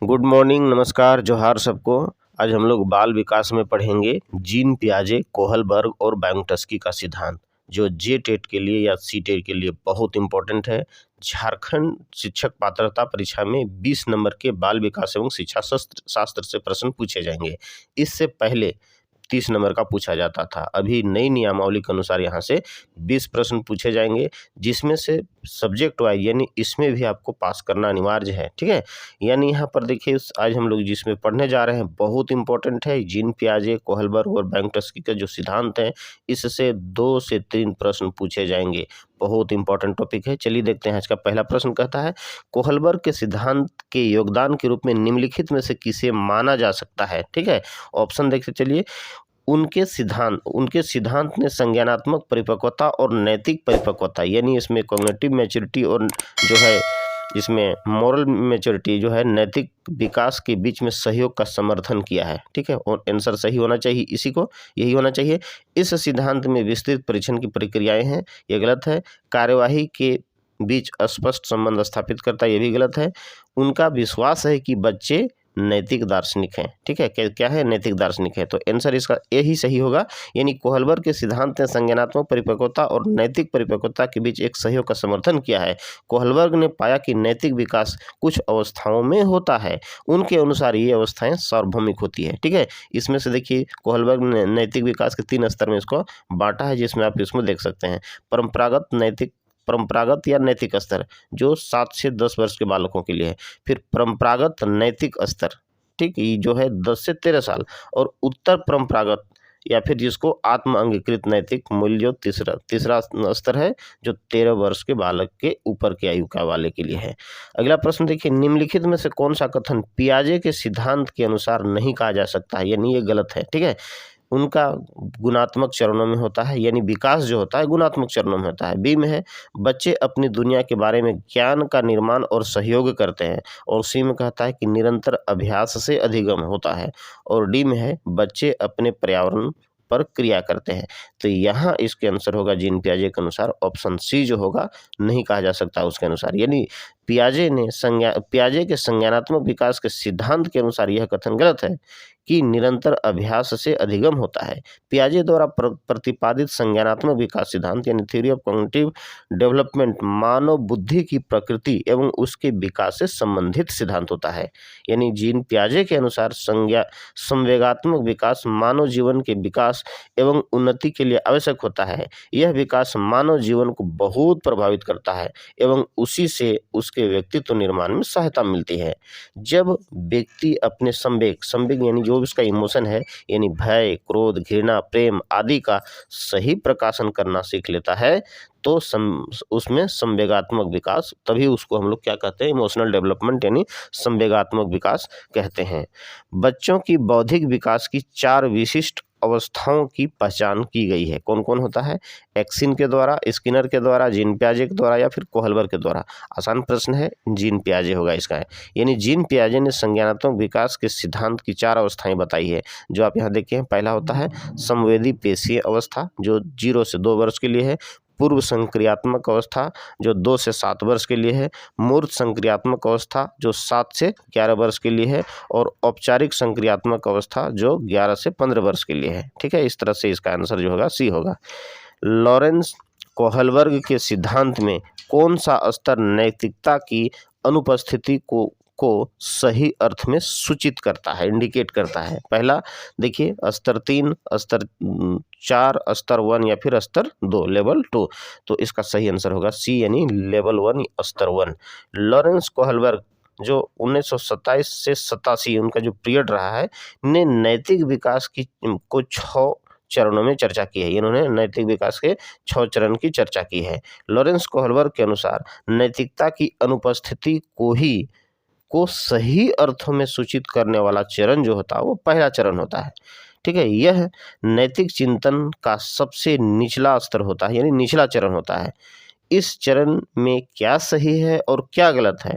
Good morning, नमस्कार, जोहार सबको। आज हम लोग बाल विकास में पढ़ेंगे जीन पियाजे, कोहलबर्ग और बैंगटस्की का सिद्धांत, जो जे टेट के लिए या सी टेट के लिए बहुत इंपॉर्टेंट है। झारखंड शिक्षक पात्रता परीक्षा में 20 नंबर के बाल विकास एवं शिक्षा शास्त्र से प्रश्न पूछे जाएंगे। इससे पहले 30 नंबर का पूछा जाता था। अभी नई नियमावली के अनुसार यहाँ से 20 प्रश्न पूछे जाएंगे, जिसमें से सब्जेक्ट वाइज यानी इसमें भी आपको पास करना अनिवार्य है। ठीक है, यानी यहाँ पर देखिए आज हम लोग जिसमें पढ़ने जा रहे हैं बहुत इंपॉर्टेंट है। जीन पियाजे, कोहलबर्ग और बैंगटस्की का जो सिद्धांत है, इससे 2 से 3 प्रश्न पूछे जाएंगे। बहुत इंपॉर्टेंट टॉपिक है। चलिए देखते हैं। आज का पहला प्रश्न कहता है, कोहलबर्ग के सिद्धांत के योगदान के रूप में निम्नलिखित में से किसे माना जा सकता है। ठीक है, ऑप्शन देखते चलिए। उनके सिद्धांत ने संज्ञानात्मक परिपक्वता और नैतिक परिपक्वता, यानी इसमें कॉग्निटिव मैच्योरिटी और जो है इसमें मॉरल मैच्योरिटी जो है नैतिक विकास के बीच में सहयोग का समर्थन किया है। ठीक है, और आंसर सही होना चाहिए, इसी को यही होना चाहिए। इस सिद्धांत में विस्तृत परीक्षण की प्रक्रियाएं हैं, ये गलत है। कार्यवाही के बीच स्पष्ट संबंध स्थापित करता है, ये भी गलत है। उनका विश्वास है कि बच्चे नैतिक दार्शनिक हैं। ठीक है, क्या है, नैतिक दार्शनिक है, तो आंसर इसका ए ही सही होगा। यानी कोहलबर्ग के सिद्धांत ने संज्ञानात्मक परिपक्वता और नैतिक परिपक्वता के बीच एक सहयोग का समर्थन किया है। कोहलबर्ग ने पाया कि नैतिक विकास कुछ अवस्थाओं में होता है। उनके अनुसार ये अवस्थाएं सार्वभौमिक होती है। ठीक है, इसमें से देखिए कोहलबर्ग ने नैतिक विकास के 3 स्तर में इसको बांटा है, जिसमें आप इसमें देख सकते हैं। परंपरागत या नैतिक स्तर जो 7 से 10 वर्ष के बालकों के लिए है। फिर परंपरागत नैतिक स्तर, ठीक, ये जो है 10 से 13 साल। और उत्तर परंपरागत या फिर जिसको आत्म अंगीकृत नैतिक मूल्य जो तीसरा स्तर है, जो 13 वर्ष के बालक के ऊपर के आयु का वाले के लिए है। अगला प्रश्न देखिए, निम्नलिखित में से कौन सा कथन पियाजे के सिद्धांत के अनुसार नहीं कहा जा सकता है, यानी ये गलत है। ठीक है, उनका गुणात्मक चरणों में होता है, यानी विकास जो होता है गुणात्मक चरणों में होता है। बी में है, बच्चे अपनी दुनिया के बारे में ज्ञान का निर्माण और सहयोग करते हैं। और सी में कहता है कि निरंतर अभ्यास से अधिगम होता है। और डी में है, बच्चे अपने पर्यावरण पर क्रिया करते हैं। तो यहाँ इसके आंसर होगा जीन पियाजे के अनुसार ऑप्शन सी जो होगा, नहीं कहा जा सकता उसके अनुसार। यानी पियाजे के संज्ञानात्मक विकास के सिद्धांत के अनुसार यह कथन गलत है कि निरंतर अभ्यास से अधिगम होता है। पियाजे द्वारा प्रतिपादित संज्ञानात्मक विकास सिद्धांत यानी थ्योरी ऑफ कॉग्निटिव डेवलपमेंट मानव बुद्धि की प्रकृति एवं उसके विकास से संबंधित सिद्धांत होता है। यानी जीन पियाजे के अनुसार संवेगात्मक विकास मानव जीवन के विकास एवं उन्नति के लिए आवश्यक होता है। यह विकास मानव जीवन को बहुत प्रभावित करता है एवं उसी से उसके व्यक्तित्व निर्माण में सहायता मिलती है। जब व्यक्ति अपने संवेग यानी जो उसका इमोशन है, यानी भय, क्रोध, घृणा, प्रेम आदि का सही प्रकाशन करना सीख लेता है, तो उसमें संवेगात्मक विकास, तभी उसको हम लोग क्या कहते हैं, इमोशनल डेवलपमेंट यानी संवेगात्मक विकास कहते हैं। बच्चों की बौद्धिक विकास की 4 विशिष्ट अवस्थाओं की पहचान की गई है। कौन कौन होता है? एक्सिन के द्वारा, स्किनर के द्वारा, जीन पियाजे के द्वारा या फिर कोहलबर्ग के द्वारा। आसान प्रश्न है, जीन पियाजे होगा इसका है। यानी जीन पियाजे ने संज्ञानात्मक विकास के सिद्धांत की 4 अवस्थाएं बताई है, जो आप यहाँ देखिए। पहला होता है संवेदी पेशीय अवस्था, जो 0 से 2 वर्ष के लिए है। पूर्व संक्रियात्मक अवस्था जो 2 से 7 वर्ष के लिए है। मूर्त संक्रियात्मक अवस्था जो 7 से 11 वर्ष के लिए है। और औपचारिक संक्रियात्मक अवस्था जो 11 से 15 वर्ष के लिए है। ठीक है, इस तरह से इसका आंसर जो होगा सी होगा। लॉरेंस कोहलबर्ग के सिद्धांत में कौन सा स्तर नैतिकता की अनुपस्थिति को सही अर्थ में सूचित करता है, इंडिकेट करता है? पहला देखिए, स्तर 3, स्तर 4, स्तर 1 या फिर स्तर 2, लेवल 2। तो इसका सही आंसर होगा सी, यानी लेवल 1, स्तर 1। लॉरेंस कोहलबर्ग जो 1927 से 87 उनका जो पीरियड रहा है, ने नैतिक विकास की को 6 चरणों में चर्चा की है। इन्होंने नैतिक विकास के 6 चरण की चर्चा की है। लॉरेंस कोहलबर्ग के अनुसार नैतिकता की अनुपस्थिति को सही अर्थों में सूचित करने वाला चरण जो होता है वो पहला चरण होता है। ठीक है, यह नैतिक चिंतन का सबसे निचला स्तर होता है, यानी निचला चरण होता है। इस चरण में क्या सही है और क्या गलत है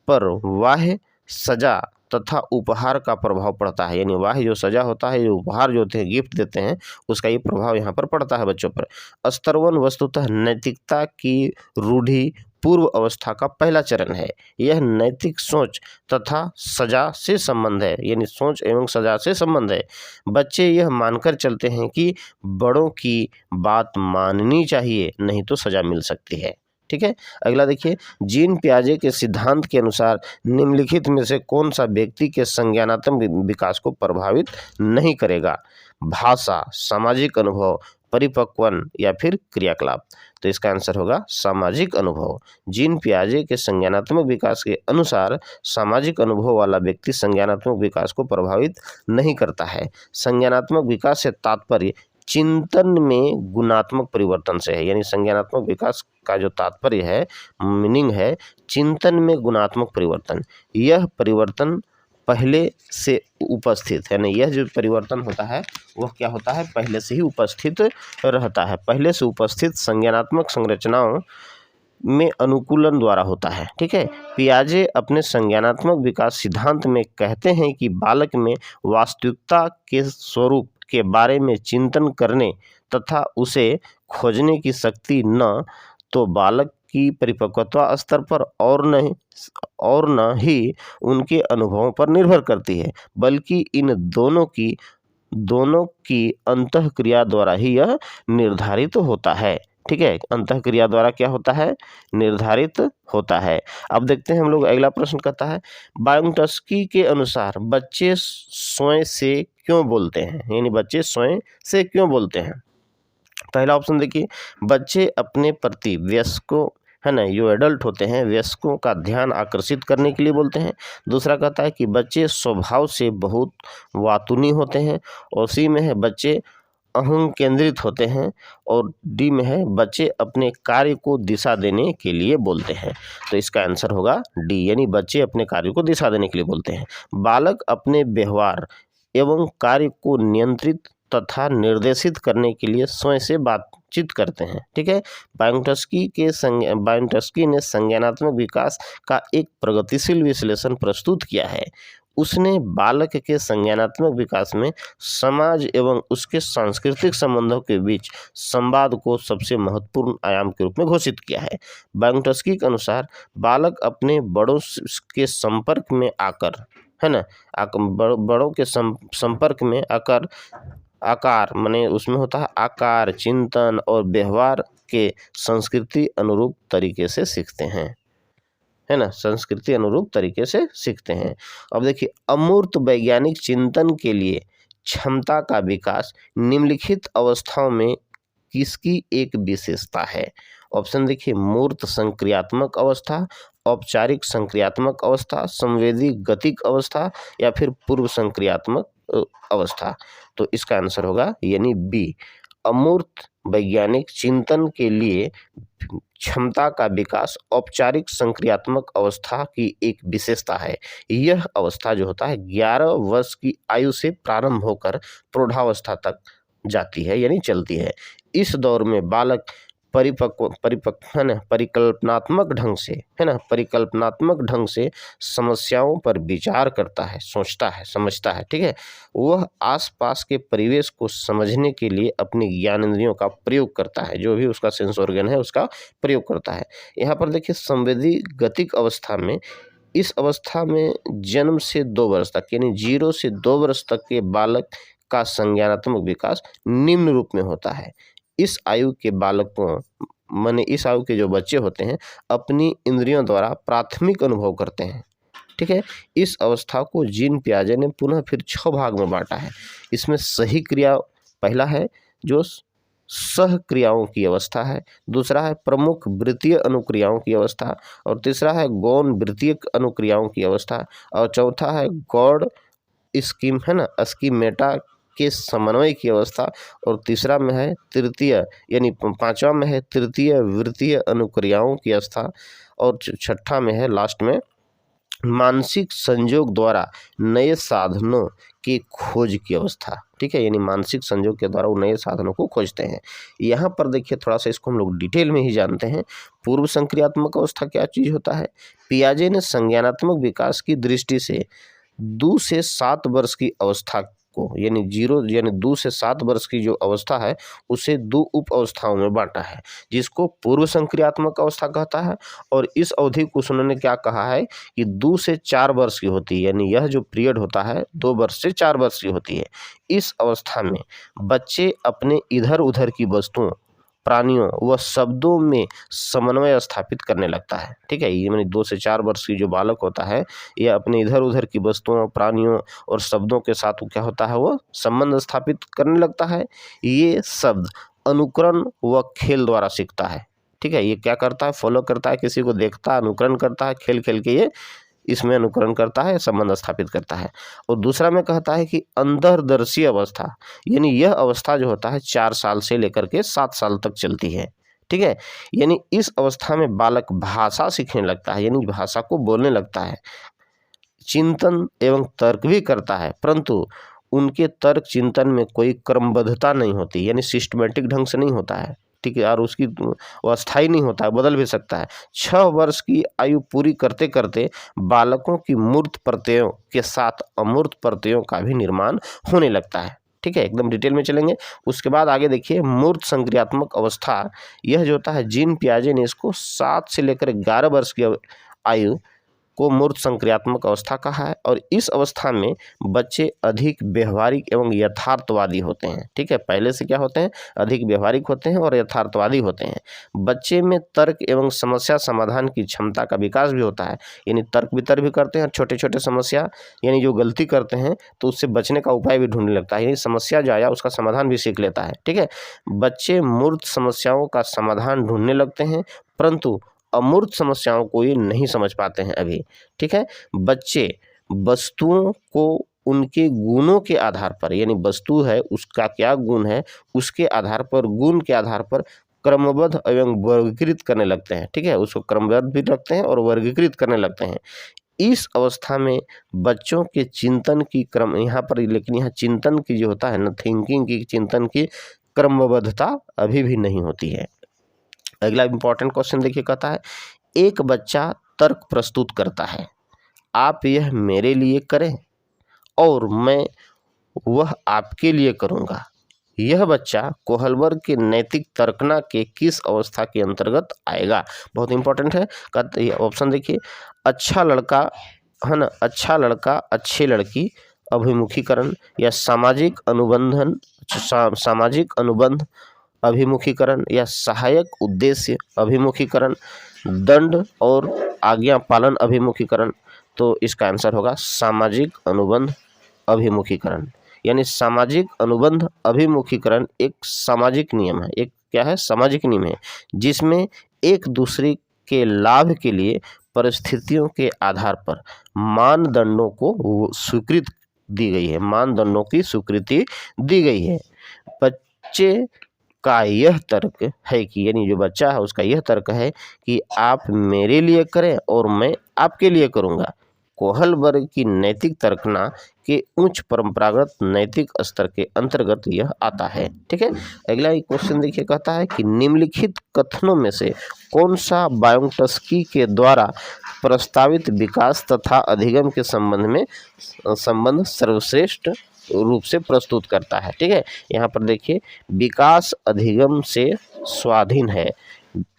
पर बाह्य सजा तथा उपहार का प्रभाव पड़ता है। यानी बाह्य जो सजा होता है, जो उपहार जो होते हैं, गिफ्ट देते हैं, उसका ये प्रभाव यहाँ पर पड़ता है बच्चों पर। स्तर 1 वस्तुतः नैतिकता की रूढ़ि पूर्व अवस्था का पहला चरण है। यह नैतिक सोच तथा सजा से संबंध है, यानी सोच एवं सजा से संबंध है। बच्चे यह मानकर चलते हैं कि बड़ों की बात माननी चाहिए, नहीं तो सजा मिल सकती है। ठीक है, अगला देखिए, जीन पियाजे के सिद्धांत के अनुसार निम्नलिखित में से कौन सा व्यक्ति के संज्ञानात्मक विकास को प्रभावित नहीं करेगा? भाषा, सामाजिक अनुभव, परिपक्वन या फिर क्रियाकलाप? तो इसका आंसर होगा सामाजिक अनुभव। जीन पियाजे के संज्ञानात्मक विकास के अनुसार सामाजिक अनुभव वाला व्यक्ति संज्ञानात्मक विकास को प्रभावित नहीं करता है। संज्ञानात्मक विकास से तात्पर्य चिंतन में गुणात्मक परिवर्तन से है, यानी संज्ञानात्मक विकास का जो तात्पर्य है, मीनिंग है, चिंतन में गुणात्मक परिवर्तन। यह परिवर्तन पहले से उपस्थित है, यानी यह जो परिवर्तन होता है वह क्या होता है, पहले से ही उपस्थित रहता है। पहले से उपस्थित संज्ञानात्मक संरचनाओं में अनुकूलन द्वारा होता है। ठीक है, पियाजे अपने संज्ञानात्मक विकास सिद्धांत में कहते हैं कि बालक में वास्तविकता के स्वरूप के बारे में चिंतन करने तथा उसे खोजने की शक्ति न तो बालक की परिपक्वता स्तर पर और न ही उनके अनुभवों पर निर्भर करती है, बल्कि इन दोनों की अंतःक्रिया द्वारा ही यह निर्धारित होता है। ठीक है, अंतःक्रिया द्वारा क्या होता है, निर्धारित होता है। अब देखते हैं हम लोग, अगला प्रश्न कहता है, बायोंटस्की के अनुसार बच्चे स्वयं से क्यों बोलते हैं, यानी बच्चे स्वयं से क्यों बोलते हैं? पहला ऑप्शन देखिए, बच्चे अपने प्रति वयस्कों, है ना, जो एडल्ट होते हैं, वयस्कों का ध्यान आकर्षित करने के लिए बोलते हैं। दूसरा कहता है कि बच्चे स्वभाव से बहुत वातुनी होते हैं, और सी में है बच्चे अहं केंद्रित होते हैं, और डी में है बच्चे अपने कार्य को दिशा देने के लिए बोलते हैं। तो इसका आंसर होगा डी, यानी बच्चे अपने कार्य को दिशा देने के लिए बोलते हैं। बालक अपने व्यवहार एवं कार्य को नियंत्रित तथा निर्देशित करने के लिए स्वयं से बातचीत करते हैं। ठीक है, बायोंटस्की ने संज्ञानात्मक विकास का एक प्रगतिशील विश्लेषण प्रस्तुत किया है। उसने बालक के संज्ञानात्मक विकास में समाज एवं उसके सांस्कृतिक संबंधों के बीच संवाद को सबसे महत्वपूर्ण आयाम के रूप में घोषित किया है। बायोंटस्की के अनुसार बालक अपने बड़ों के संपर्क में आकर, है ना, बड़ों के संपर्क में आकर आकार, माने उसमें होता है आकार, चिंतन और व्यवहार के संस्कृति अनुरूप तरीके से सीखते हैं, है ना, संस्कृति अनुरूप तरीके से सीखते हैं। अब देखिए, अमूर्त वैज्ञानिक चिंतन के लिए क्षमता का विकास निम्नलिखित अवस्थाओं में किसकी एक विशेषता है? ऑप्शन देखिए, मूर्त संक्रियात्मक अवस्था, औपचारिक संक्रियात्मक अवस्था, संवेदी गतिक अवस्था या फिर पूर्व संक्रियात्मक अवस्था। तो इसका आंसर होगा यानी बी, अमूर्त वैज्ञानिक चिंतन के लिए क्षमता का विकास औपचारिक संक्रियात्मक अवस्था की एक विशेषता है। यह अवस्था जो होता है 11 वर्ष की आयु से प्रारंभ होकर प्रौढ़ावस्था तक जाती है, यानी चलती है। इस दौर में बालक परिकल्पनात्मक ढंग से, है ना, परिकल्पनात्मक ढंग से समस्याओं पर विचार करता है, सोचता है, समझता है। ठीक है, वह आसपास के परिवेश को समझने के लिए अपनी ज्ञानेंद्रियों का प्रयोग करता है, जो भी उसका सेंस ऑर्गन है उसका प्रयोग करता है। यहाँ पर देखिए, संवेदी गतिक अवस्था में, इस अवस्था में जन्म से 2 वर्ष तक, यानी 0 से 2 वर्ष तक के बालक का संज्ञानात्मक विकास निम्न रूप में होता है। इस आयु के बालकों, माने इस आयु के जो बच्चे होते हैं, अपनी इंद्रियों द्वारा प्राथमिक अनुभव करते हैं। ठीक है, इस अवस्था को जीन पियाजे ने पुनः फिर 6 भाग में बांटा है। इसमें सही क्रिया पहला है जो सह क्रियाओं की अवस्था है, दूसरा है प्रमुख वृत्तीय अनुक्रियाओं की अवस्था, और तीसरा है गौण वृत्तीय अनुक्रियाओं की अवस्था, और चौथा है गौड़ स्कीम, है ना, स्कीमेटा के समन्वय की अवस्था, और तीसरा में है तृतीय, यानी 5वां में है तृतीय वृत्तीय अनुक्रियाओं की अवस्था, और छठा में है लास्ट में मानसिक संयोग द्वारा नए साधनों की खोज की अवस्था। ठीक है, यानी मानसिक संयोग के द्वारा वो नए साधनों को खोजते हैं। यहाँ पर देखिए, थोड़ा सा इसको हम लोग डिटेल में ही जानते हैं। पूर्व संक्रियात्मक अवस्था क्या चीज़ होता है? पियाजे ने संज्ञानात्मक विकास की दृष्टि से 2 से 7 वर्ष की अवस्था को, यानी 2 से 7 वर्ष की जो अवस्था है उसे 2 उप अवस्थाओं में बांटा है, जिसको पूर्व संक्रियात्मक अवस्था कहता है। और इस अवधि को उन्होंने क्या कहा है कि 2 से 4 वर्ष की होती है, यानी यह जो पीरियड होता है 2 वर्ष से 4 वर्ष की होती है। इस अवस्था में बच्चे अपने इधर उधर की वस्तुओं, प्राणियों व शब्दों में समन्वय स्थापित करने लगता है। ठीक है, ये यानी 2 से 4 वर्ष की जो बालक होता है यह अपने इधर उधर की वस्तुओं, प्राणियों और शब्दों के साथ क्या होता है, वो संबंध स्थापित करने लगता है। ये शब्द अनुकरण व खेल द्वारा सीखता है। ठीक है, ये क्या करता है, फॉलो करता है, किसी को देखता है, अनुकरण करता है, खेल खेल के ये इसमें अनुकरण करता है, संबंध स्थापित करता है। और दूसरा में कहता है कि अंतर्दर्शी अवस्था, यानी यह अवस्था जो होता है 4 साल से लेकर के 7 साल तक चलती है। ठीक है, यानी इस अवस्था में बालक भाषा सीखने लगता है, यानी भाषा को बोलने लगता है, चिंतन एवं तर्क भी करता है, परंतु उनके तर्क चिंतन में कोई क्रमबद्धता नहीं होती, यानी सिस्टमेटिक ढंग से नहीं होता है। ठीक है, और उसकी अस्थायी नहीं होता है, बदल भी सकता है। 6 वर्ष की आयु पूरी करते करते बालकों की मूर्त प्रत्ययों के साथ अमूर्त प्रत्ययों का भी निर्माण होने लगता है। ठीक है, एकदम डिटेल में चलेंगे। उसके बाद आगे देखिए मूर्त संक्रियात्मक अवस्था, यह जो होता है जीन पियाजे ने इसको 7 से लेकर 11 वर्ष की आयु को मूर्त संक्रियात्मक अवस्था कहा है। और इस अवस्था में बच्चे अधिक व्यवहारिक एवं यथार्थवादी होते हैं। ठीक है, पहले से क्या होते हैं, अधिक व्यवहारिक होते हैं और यथार्थवादी होते हैं। बच्चे में तर्क एवं समस्या समाधान की क्षमता का विकास भी होता है, यानी तर्क वितर्क भी करते हैं, छोटे छोटे समस्या यानी जो गलती करते हैं तो उससे बचने का उपाय भी ढूंढने लगता है, यानी समस्या जो आया उसका समाधान भी सीख लेता है। ठीक है, बच्चे मूर्त समस्याओं का समाधान ढूंढने लगते हैं, परंतु अमूर्त समस्याओं को ये नहीं समझ पाते हैं अभी। ठीक है, बच्चे वस्तुओं को उनके गुणों के आधार पर, यानी वस्तु है उसका क्या गुण है उसके आधार पर, गुण के आधार पर क्रमबद्ध एवं वर्गीकृत करने लगते हैं। ठीक है, उसको क्रमबद्ध भी रखते हैं और वर्गीकृत करने लगते हैं। इस अवस्था में बच्चों के चिंतन की क्रम, यहाँ पर लेकिन यहाँ चिंतन की जो होता है ना, थिंकिंग की, चिंतन की क्रमबद्धता अभी भी नहीं होती है। अगला इंपॉर्टेंट क्वेश्चन देखिए, कहता है एक बच्चा तर्क प्रस्तुत करता है, आप यह मेरे लिए करें और मैं वह आपके लिए करूंगा। यह बच्चा कोहलबर्ग के नैतिक तर्कना के किस अवस्था के अंतर्गत आएगा? बहुत इंपॉर्टेंट है। कहते ऑप्शन देखिए, अच्छा लड़का है ना, अच्छा लड़का अच्छे लड़की अभिमुखीकरण, या सामाजिक अनुबंध अभिमुखीकरण, या सहायक उद्देश्य अभिमुखीकरण, दंड और आज्ञा पालन अभिमुखीकरण। तो इसका आंसर होगा सामाजिक अनुबंध अभिमुखीकरण। यानी सामाजिक अनुबंध अभिमुखीकरण एक सामाजिक नियम है, एक क्या है, सामाजिक नियम है, जिसमें एक दूसरे के लाभ के लिए परिस्थितियों के आधार पर मानदंडों को स्वीकृत दी गई है, मानदंडों की स्वीकृति दी गई है। बच्चे का यह तर्क है कि, यानी जो बच्चा है उसका यह तर्क है कि आप मेरे लिए करें और मैं आपके लिए करूंगा। कोहलबर्ग की नैतिक तर्कना के उच्च परंपरागत नैतिक स्तर के अंतर्गत यह आता है। ठीक है, अगला क्वेश्चन देखिए, कहता है कि निम्नलिखित कथनों में से कौन सा बायोंटस्की के द्वारा प्रस्तावित विकास तथा अधिगम के संबंध सर्वश्रेष्ठ रूप से प्रस्तुत करता है? ठीक है, यहाँ पर देखिए, विकास अधिगम से स्वाधीन है,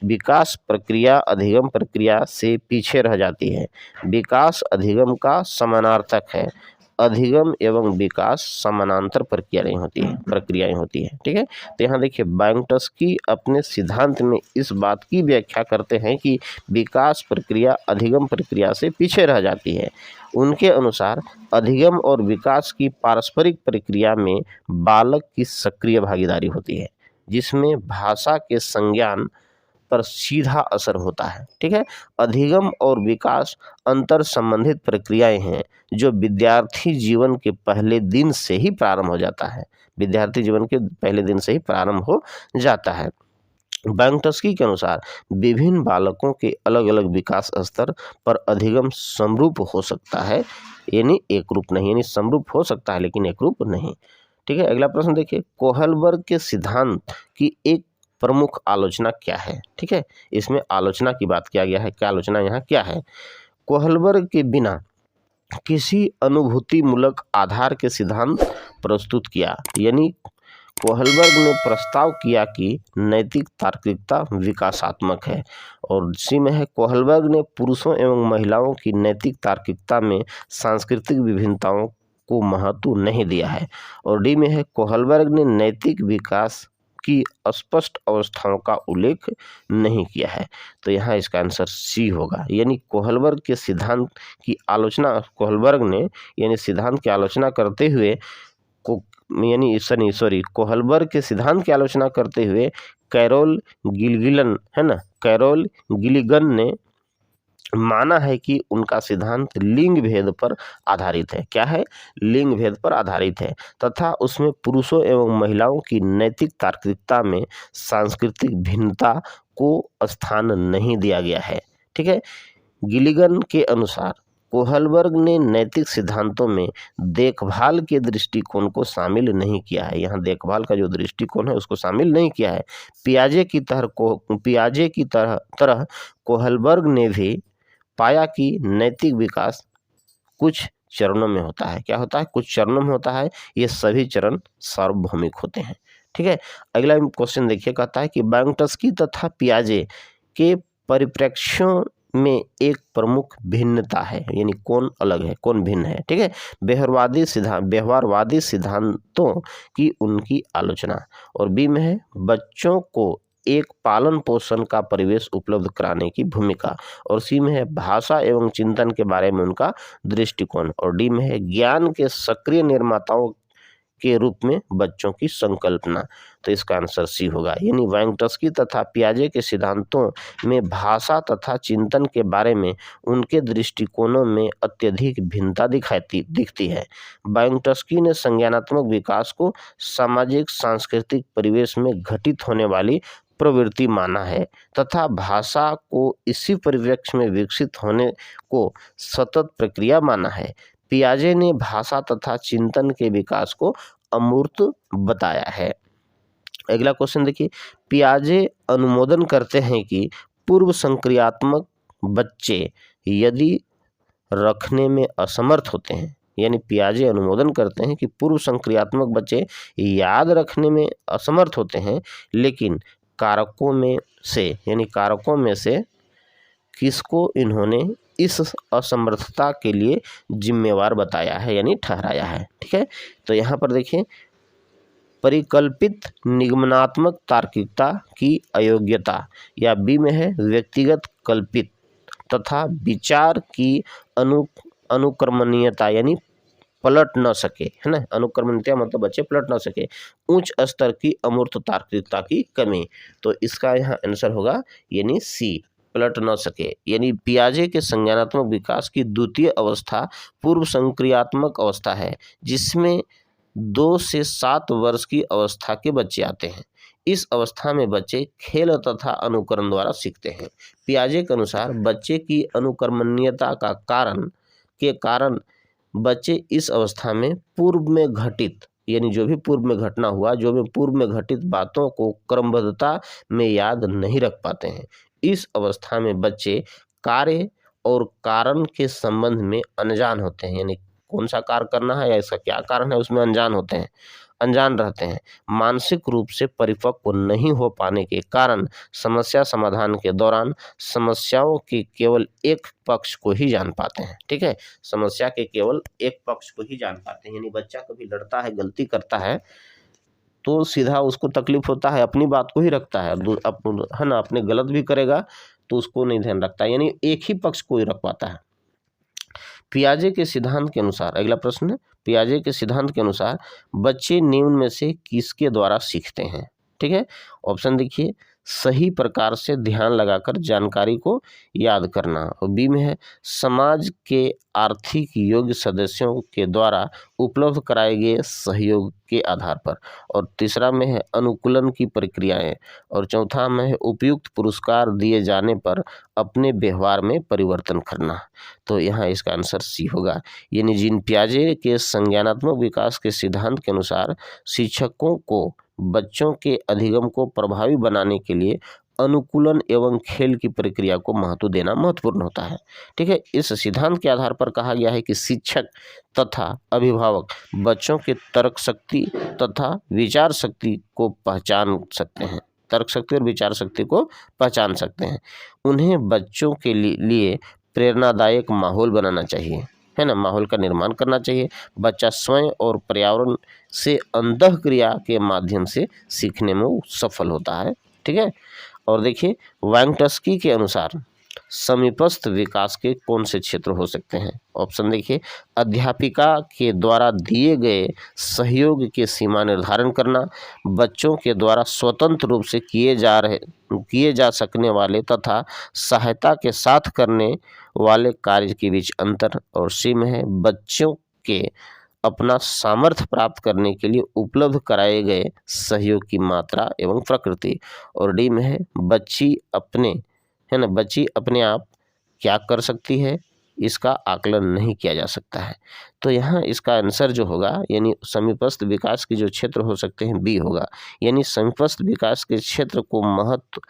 विकास प्रक्रिया अधिगम प्रक्रिया से पीछे रह जाती है, विकास अधिगम का समानार्थक है, अधिगम एवं विकास समानांतर प्रक्रियाएं होती है। ठीक है, तो यहाँ देखिए बायोंटस्की अपने सिद्धांत में इस बात की व्याख्या करते हैं कि विकास प्रक्रिया अधिगम प्रक्रिया से पीछे रह जाती है। उनके अनुसार अधिगम और विकास की पारस्परिक प्रक्रिया में बालक की सक्रिय भागीदारी होती है, जिसमें भाषा के संज्ञान पर सीधा असर होता है। ठीक है, अधिगम और विकास अंतर संबंधित प्रक्रियाएं हैं जो विद्यार्थी जीवन के पहले दिन से ही प्रारंभ हो जाता है, विद्यार्थी जीवन के पहले दिन से ही प्रारंभ हो जाता है। बायोंटस्की के अनुसार विभिन्न बालकों के अलग अलग विकास स्तर पर अधिगम समरूप हो सकता है, यानी एक रूप नहीं, यानी समरूप हो सकता है लेकिन एक रूप नहीं। ठीक है, अगला प्रश्न देखिए, कोहलबर्ग के सिद्धांत की एक प्रमुख आलोचना क्या है? ठीक है, इसमें आलोचना की बात किया गया है, क्या आलोचना यहाँ क्या है? कोहलबर्ग के बिना किसी अनुभूतिमूलक आधार के सिद्धांत प्रस्तुत किया। यानी कोहलबर्ग ने प्रस्ताव किया कि नैतिक तार्किकता विकासात्मक है। और सी में है कोहलबर्ग ने पुरुषों एवं महिलाओं की नैतिक तार्किकता में सांस्कृतिक विभिन्नताओं को महत्व नहीं दिया है। और डी में है कोहलबर्ग ने नैतिक विकास की स्पष्ट अवस्थाओं का उल्लेख नहीं किया है। तो यहाँ इसका आंसर सी होगा। यानी कोहलबर्ग के सिद्धांत की आलोचना कोहलबर्ग ने यानी सिद्धांत की आलोचना करते हुए कोहलबर्ग के सिद्धांत की आलोचना करते हुए कैरोल गिलिगन ने माना है कि उनका सिद्धांत लिंग भेद पर आधारित है। क्या है? लिंग भेद पर आधारित है तथा उसमें पुरुषों एवं महिलाओं की नैतिक तार्किकता में सांस्कृतिक भिन्नता को स्थान नहीं दिया गया है। ठीक है। गिलिगन के अनुसार कोहलबर्ग ने नैतिक सिद्धांतों में देखभाल के दृष्टिकोण को शामिल नहीं किया है। यहाँ देखभाल का जो दृष्टिकोण है उसको शामिल नहीं किया है। पियाजे की तरह कोहलबर्ग ने भी पाया कि नैतिक विकास कुछ चरणों में होता है। क्या होता है? कुछ चरणों में होता है। ये सभी चरण सार्वभौमिक होते हैं। ठीक है। अगला क्वेश्चन देखिए, कहता है कि बैंक्टस्की तथा पियाजे के परिप्रेक्ष्यों में एक प्रमुख भिन्नता है। यानी कौन अलग है, कौन भिन्न है। ठीक है। व्यवहारवादी सिद्धांतों की उनकी आलोचना। और बी में है बच्चों को एक पालन पोषण का परिवेश उपलब्ध कराने की भूमिका। और सी में है भाषा एवं चिंतन के बारे में उनका दृष्टिकोण। और डी में है ज्ञान के सक्रिय निर्माताओं के रूप में बच्चों की संकल्पना। तो इसका आंसर सी होगा। यानी बैंक्टस्की तथा पियाजे के सिद्धांतों में भाषा तथा चिंतन के बारे में उनके दृष्टिकोणों में अत्यधिक भिन्नता दिखती है। बैंक्टस्की ने संज्ञानात्मक विकास को सामाजिक सांस्कृतिक परिवेश में घटित होने वाली प्रवृत्ति माना है तथा भाषा को इसी परिप्रेक्ष्य में विकसित होने को सतत प्रक्रिया माना है। पियाजे ने भाषा तथा चिंतन के विकास को अमूर्त बताया है। अगला क्वेश्चन देखिए, पियाजे अनुमोदन करते हैं कि पूर्व संक्रियात्मक बच्चे यदि रखने में असमर्थ होते हैं। यानी पियाजे अनुमोदन करते हैं कि पूर्व संक्रियात्मक बच्चे याद रखने में असमर्थ होते हैं, लेकिन कारकों में से किसको इन्होंने इस असमर्थता के लिए जिम्मेवार बताया है यानी ठहराया है। ठीक है। तो यहाँ पर देखिए, परिकल्पित निगमनात्मक तार्किकता की अयोग्यता, या बी में है व्यक्तिगत कल्पित तथा विचार की अनुक्रमणीयता यानी पलट न सके, है ना। अनुक्रमणीयता मतलब बच्चे पलट न सके। उच्च स्तर की अमूर्त तार्किकता की कमी। तो इसका यहाँ आंसर होगा यानी सी, पलट न सके। यानी पियाजे के संज्ञानात्मक विकास की द्वितीय अवस्था पूर्व संक्रियात्मक अवस्था है, जिसमें 2 से 7 वर्ष की अवस्था के बच्चे आते हैं। इस अवस्था में बच्चे खेल तथा अनुकरण द्वारा सीखते हैं। पियाजे के अनुसार बच्चे की अनुकरणीयता के कारण बच्चे इस अवस्था में पूर्व में घटित यानी जो भी पूर्व में घटना हुआ, जो भी पूर्व में घटित बातों को क्रमबद्धता में याद नहीं रख पाते हैं। इस अवस्था में बच्चे कार्य और कारण के संबंध में अनजान होते हैं। यानी कौन सा कार्य करना है या इसका क्या कारण है उसमें अनजान रहते हैं। मानसिक रूप से परिपक्व नहीं हो पाने के कारण समस्या समाधान के दौरान समस्याओं के केवल एक पक्ष को ही जान पाते हैं। ठीक है। समस्या के केवल एक पक्ष को ही जान पाते हैं। यानी बच्चा कभी लड़ता है, गलती करता है तो सीधा उसको तकलीफ होता है, अपनी बात को ही रखता है, है ना। अपने गलत भी करेगा तो उसको नहीं ध्यान रखता, यानी एक ही पक्ष को ही रख पाता है। पियाजे के सिद्धांत के अनुसार, अगला प्रश्न है, पियाजे के सिद्धांत के अनुसार बच्चे निम्न में से किसके द्वारा सीखते हैं। ठीक है। ऑप्शन देखिए, सही प्रकार से ध्यान लगाकर जानकारी को याद करना। और बी में है समाज के आर्थिक योग्य सदस्यों के द्वारा उपलब्ध कराए गए सहयोग के आधार पर। और तीसरा में है अनुकूलन की प्रक्रियाएं। और चौथा में है उपयुक्त पुरस्कार दिए जाने पर अपने व्यवहार में परिवर्तन करना। तो यहाँ इसका आंसर सी होगा। यानी जीन पियाजे के संज्ञानात्मक विकास के सिद्धांत के अनुसार शिक्षकों को बच्चों के अधिगम को प्रभावी बनाने के लिए अनुकूलन एवं खेल की प्रक्रिया को महत्व देना महत्वपूर्ण होता है। ठीक है, इस सिद्धांत के आधार पर कहा गया है कि शिक्षक तथा अभिभावक बच्चों के तर्क शक्ति तथा विचार शक्ति को पहचान सकते हैं, तर्क शक्ति और विचार शक्ति को पहचान सकते हैं। उन्हें बच्चों के लिए प्रेरणादायक माहौल बनाना चाहिए, है ना, माहौल का निर्माण करना चाहिए। बच्चा स्वयं और पर्यावरण से अंतःक्रिया के माध्यम से सीखने में सफल होता है। ठीक है, और देखिए वांगटस्की के अनुसार समीपस्थ विकास के कौन से क्षेत्र हो सकते हैं। ऑप्शन देखिए, अध्यापिका के द्वारा दिए गए सहयोग के सीमा निर्धारण करना, बच्चों के द्वारा स्वतंत्र रूप से किए जा सकने वाले तथा सहायता के साथ करने वाले कार्य के बीच अंतर, और सी में है बच्चों के अपना सामर्थ्य प्राप्त करने के लिए उपलब्ध कराए गए सहयोग की मात्रा एवं प्रकृति, और डी में है बच्ची अपने आप क्या कर सकती है, इसका आकलन नहीं किया जा सकता है। तो यहाँ इसका आंसर जो होगा यानी समीपस्थ विकास के जो क्षेत्र हो सकते हैं बी होगा, यानी समीपस्थ विकास के क्षेत्र को महत्व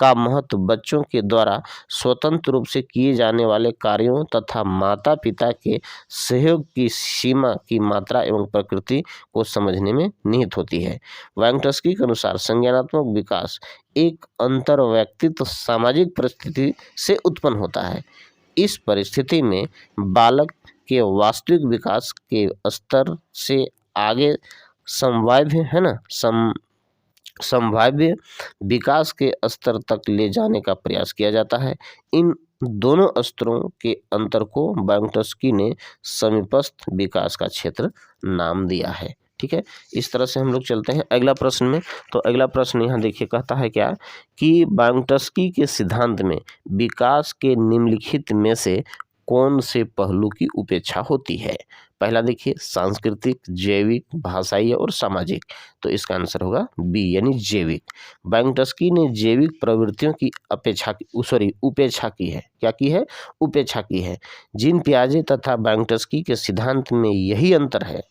बच्चों के द्वारा स्वतंत्र रूप से किए जाने वाले कार्यों तथा माता पिता के सहयोग की सीमा की मात्रा एवं प्रकृति को समझने में निहित होती है। वांगटस्की के अनुसार संज्ञानात्मक विकास एक अंतर्व्यक्तित्व सामाजिक परिस्थिति से उत्पन्न होता है। इस परिस्थिति में बालक के वास्तविक विकास के स्तर से आगे संभाव्य विकास के स्तर तक ले जाने का प्रयास किया जाता है। इन दोनों स्तरों के अंतर को वांगटस्की ने समीपस्थ विकास का क्षेत्र नाम दिया है। ठीक है, इस तरह से हम लोग चलते हैं अगला प्रश्न में। तो अगला प्रश्न यहाँ देखिए कहता है क्या कि वांगटस्की के सिद्धांत में विकास के निम्नलिखित में से कौन से पहलू की उपेक्षा होती है। पहला देखिए सांस्कृतिक, जैविक, भाषाई और सामाजिक। तो इसका आंसर होगा बी यानी जैविक। वांगटस्की ने जैविक प्रवृत्तियों की उपेक्षा की है। क्या की है? उपेक्षा की है। जीन पियाजे तथा वांगटस्की के सिद्धांत में यही अंतर है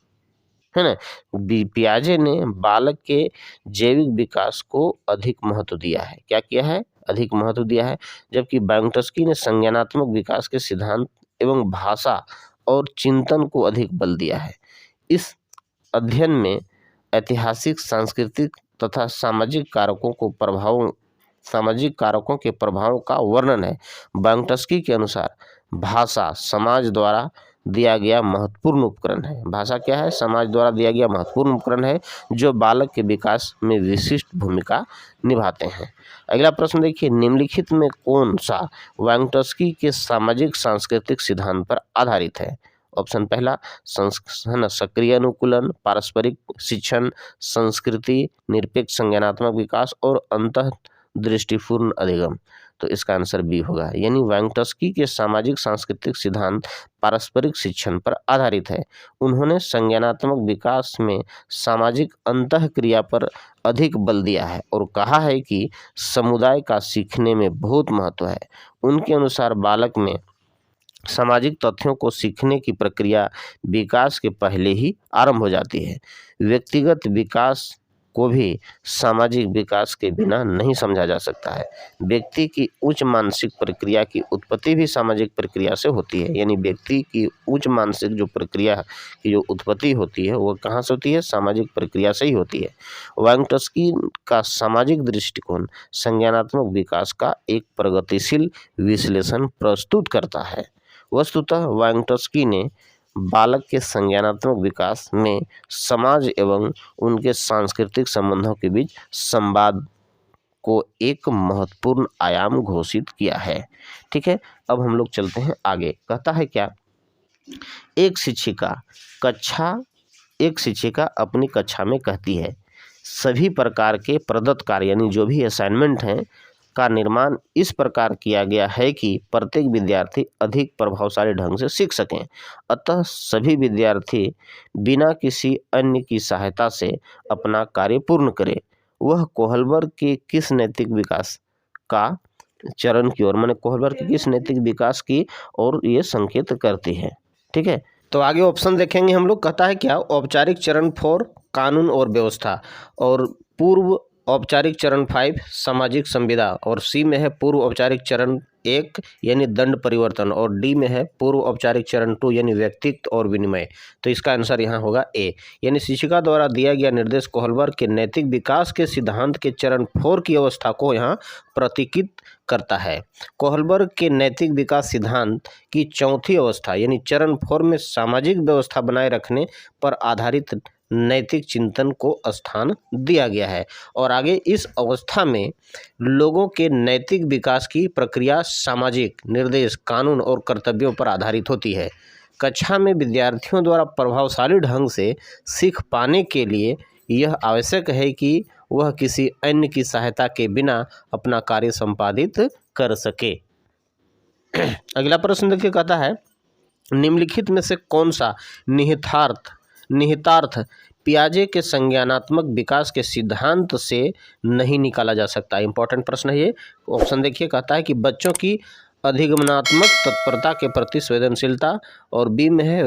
ना। पियाजे ने बालक के जैविक विकास को अधिक महत्व दिया है। क्या किया है? अधिक महत्व दिया है। जबकि वांगटस्की ने संज्ञानात्मक विकास के सिद्धांत एवं भाषा और चिंतन को अधिक बल दिया है। इस अध्ययन में ऐतिहासिक, सांस्कृतिक तथा सामाजिक कारकों के प्रभाव का वर्णन है। वांगटस्की के अनुसार भाषा समाज द्वारा दिया गया महत्वपूर्ण उपकरण है। भाषा क्या है? समाज द्वारा दिया गया महत्वपूर्ण उपकरण है जो बालक के विकास में विशिष्ट भूमिका निभाते हैं। अगला प्रश्न देखिए, निम्नलिखित में कौन सा वांगटस्की के सामाजिक सांस्कृतिक सिद्धांत पर आधारित है। ऑप्शन पहला सक्रिय अनुकूलन, पारस्परिक शिक्षण, संस्कृति निरपेक्ष संज्ञानात्मक विकास और अंतःदृष्टिपूर्ण अधिगम। तो इसका आंसर बी होगा, यानी वांगटस्की के सामाजिक सांस्कृतिक सिद्धांत पारस्परिक शिक्षण पर आधारित है। उन्होंने संज्ञानात्मक विकास में सामाजिक अंतःक्रिया पर अधिक बल दिया है और कहा है कि समुदाय का सीखने में बहुत महत्व है। उनके अनुसार बालक में सामाजिक तथ्यों को सीखने की प्रक्रिया विकास के पहले ही आरंभ हो जाती है। व्यक्तिगत विकास को भी सामाजिक विकास के बिना नहीं समझा जा सकता है। व्यक्ति की उच्च मानसिक प्रक्रिया की उत्पत्ति भी सामाजिक प्रक्रिया से होती है, यानी व्यक्ति की उच्च मानसिक जो प्रक्रिया की जो उत्पत्ति होती है वो कहाँ से होती है? सामाजिक प्रक्रिया से ही होती है। वांगटस्की का सामाजिक दृष्टिकोण संज्ञानात्मक विकास का एक प्रगतिशील विश्लेषण प्रस्तुत करता है। वस्तुतः वांगटस्की ने बालक के संज्ञानात्मक विकास में समाज एवं उनके सांस्कृतिक संबंधों के बीच संवाद को एक महत्वपूर्ण आयाम घोषित किया है। ठीक है, अब हम लोग चलते हैं आगे। कहता है क्या, एक शिक्षिका अपनी कक्षा में कहती है सभी प्रकार के प्रदत्त कार्य यानी जो भी असाइनमेंट हैं का निर्माण इस प्रकार किया गया है कि प्रत्येक विद्यार्थी अधिक प्रभावशाली ढंग से सीख सकें। अतः सभी विद्यार्थी बिना किसी अन्य की सहायता से अपना कार्य पूर्ण करें। वह कोहलबर्ग के किस नैतिक विकास का चरण की ओर ये संकेत करती है। ठीक है, तो आगे ऑप्शन देखेंगे हम लोग। कहता है क्या, औपचारिक चरण फॉर कानून और व्यवस्था, और पूर्व औपचारिक चरण 5 सामाजिक संविदा, और सी में है पूर्व औपचारिक चरण 1 यानी दंड परिवर्तन, और डी में है पूर्व औपचारिक चरण 2 यानी व्यक्तित्व और विनिमय। तो इसका आंसर यहाँ होगा ए, यानी शिक्षिका द्वारा दिया गया निर्देश कोहलबर्ग के नैतिक विकास के सिद्धांत के चरण 4 की अवस्था को यहाँ प्रतीकित करता है। कोहलबर्ग के नैतिक विकास सिद्धांत की चौथी अवस्था यानी चरण 4 में सामाजिक व्यवस्था बनाए रखने पर आधारित नैतिक चिंतन को स्थान दिया गया है, और आगे इस अवस्था में लोगों के नैतिक विकास की प्रक्रिया सामाजिक निर्देश, कानून और कर्तव्यों पर आधारित होती है। कक्षा में विद्यार्थियों द्वारा प्रभावशाली ढंग से सीख पाने के लिए यह आवश्यक है कि वह किसी अन्य की सहायता के बिना अपना कार्य संपादित कर सके। अगला प्रश्न देखिए, कहता है निम्नलिखित में से कौन सा निहितार्थ पियाजे के संज्ञानात्मक विकास के सिद्धांत से नहीं निकाला जा सकता। इंपॉर्टेंट प्रश्न है ये। ऑप्शन देखिए, कहता है कि बच्चों की अधिगमनात्मक तत्परता के प्रति संवेदनशीलता, और बी में है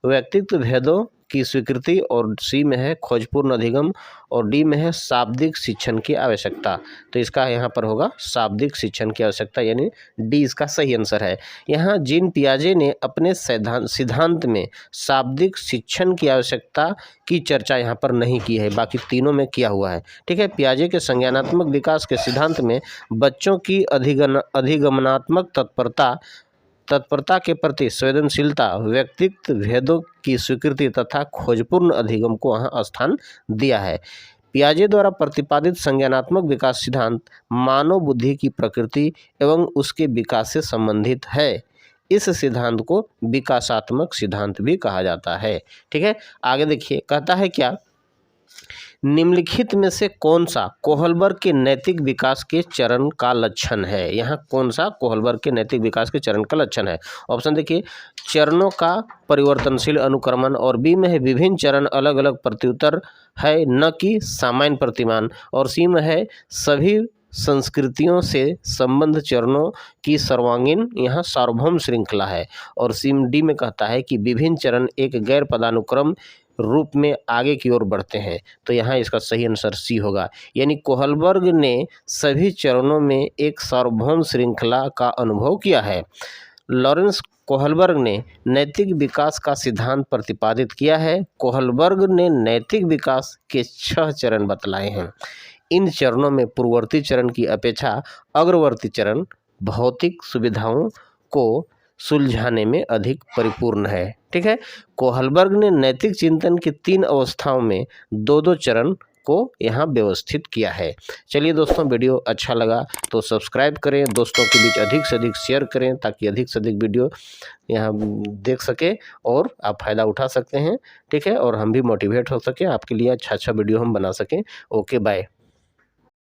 व्यक्तित्व भेदों की स्वीकृति, और सी में है खोजपूर्ण अधिगम, और डी में है शाब्दिक शिक्षण की आवश्यकता। तो इसका यहाँ पर होगा शाब्दिक शिक्षण की आवश्यकता, यानी डी इसका सही आंसर है। यहाँ जीन पियाजे ने अपने सिद्धांत में शाब्दिक शिक्षण की आवश्यकता की चर्चा यहाँ पर नहीं की है, बाकी तीनों में किया हुआ है। ठीक है, पियाजे के संज्ञानात्मक विकास के सिद्धांत में बच्चों की अधिगमनात्मक तत्परता के प्रति संवेदनशीलता, व्यक्तित्व भेदों की स्वीकृति तथा खोजपूर्ण अधिगम को वहाँ स्थान दिया है। पियाजे द्वारा प्रतिपादित संज्ञानात्मक विकास सिद्धांत मानव बुद्धि की प्रकृति एवं उसके विकास से संबंधित है। इस सिद्धांत को विकासात्मक सिद्धांत भी कहा जाता है। ठीक है, आगे देखिए, कहता है क्या निम्नलिखित में से कौन सा कोहलबर्ग के नैतिक विकास के चरण का लक्षण है। यहाँ कौन सा कोहलबर्ग के नैतिक विकास के चरण का लक्षण है। ऑप्शन देखिए, चरणों का परिवर्तनशील अनुक्रमण, और बी में है विभिन्न चरण अलग अलग प्रत्युत्तर है न कि सामान्य प्रतिमान, और सी में है सभी संस्कृतियों से संबंध चरणों की सर्वांगीण यहाँ सार्वभौम श्रृंखला है, और सी डी में कहता है कि विभिन्न चरण एक गैर पदानुक्रम रूप में आगे की ओर बढ़ते हैं। तो यहाँ इसका सही आंसर सी होगा, यानी कोहलबर्ग ने सभी चरणों में एक सार्वभौम श्रृंखला का अनुभव किया है। लॉरेंस कोहलबर्ग ने नैतिक विकास का सिद्धांत प्रतिपादित किया है। कोहलबर्ग ने नैतिक विकास के 6 चरण बतलाए हैं। इन चरणों में पूर्ववर्ती चरण की अपेक्षा अग्रवर्ती चरण भौतिक सुविधाओं को सुलझाने में अधिक परिपूर्ण है। ठीक है, कोहलबर्ग ने नैतिक चिंतन की 3 अवस्थाओं में 2-2 चरण को यहाँ व्यवस्थित किया है। चलिए दोस्तों, वीडियो अच्छा लगा तो सब्सक्राइब करें, दोस्तों के बीच अधिक से अधिक शेयर करें ताकि अधिक से अधिक वीडियो यहाँ देख सके और आप फ़ायदा उठा सकते हैं। ठीक है, और हम भी मोटिवेट हो सकें, आपके लिए अच्छा वीडियो हम बना सकें। Okay, bye.